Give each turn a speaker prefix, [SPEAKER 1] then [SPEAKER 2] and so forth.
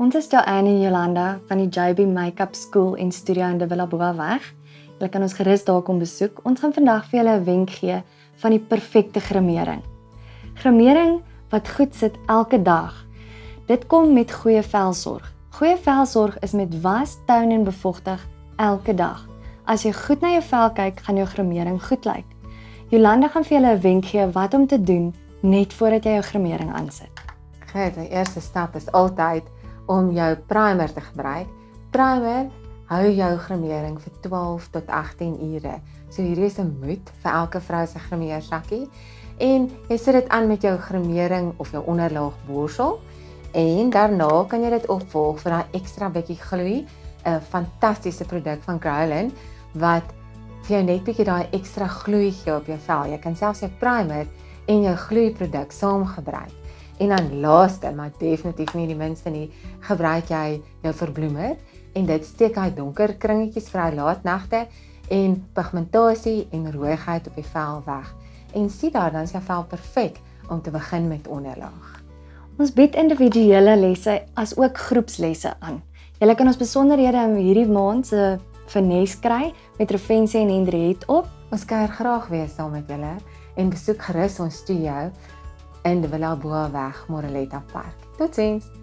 [SPEAKER 1] Ons is Joanne en Jolanda van die JB Makeup School en Studio in De Villa weg. Julle kan ons gerus daar kom besoek. Ons gaan vandag vir julle 'n wenk gee van die perfekte grimering. Grimering wat goed sit elke dag. Dit kom met goeie velsorg. Goeie velsorg is met was, toon en bevochtig elke dag. As jy goed na jou vel kyk, gaan jou grimering goed lyk. Jolanda gaan vir julle 'n wenk gee wat om te doen net voordat jy jou grimering aansit.
[SPEAKER 2] Goed, die eerste stap is altyd om jou primer te gebruik. Primer hou jou grimering vir 12 tot 18 ure. So hierdie is 'n moet vir elke vrou se grimeersakkie. En jy sit dit aan met jou grimering of jou onderlaag borsel. En daarna kan jy dit opvolg vir daai ekstra bietjie gloei, 'n fantastiese produk van Kryolan wat vir jou net bietjie daai ekstra gloei gee op jou vel. Jy kan selfs jou primer en jou gloeiproduk saam gebruik. En dan laaste, maar definitief nie die minste nie, gebruik jy jou verbloemer en dit steek hy donker kringetjies vir hy laat nagte en pigmentasie en rooiheid op die vel weg. En sien daar, dan is jou vel perfek om te begin met onderlaag.
[SPEAKER 1] Ons bied individuele lesse as ook groepslesse aan. Julle kan ons besonderhede in hierdie maand se finesse kry met Revensie en Henriette op.
[SPEAKER 2] Ons kuier graag weer saam met julle en besoek gerus ons studio in De Villa weg, Moreletta Park. Totsiens!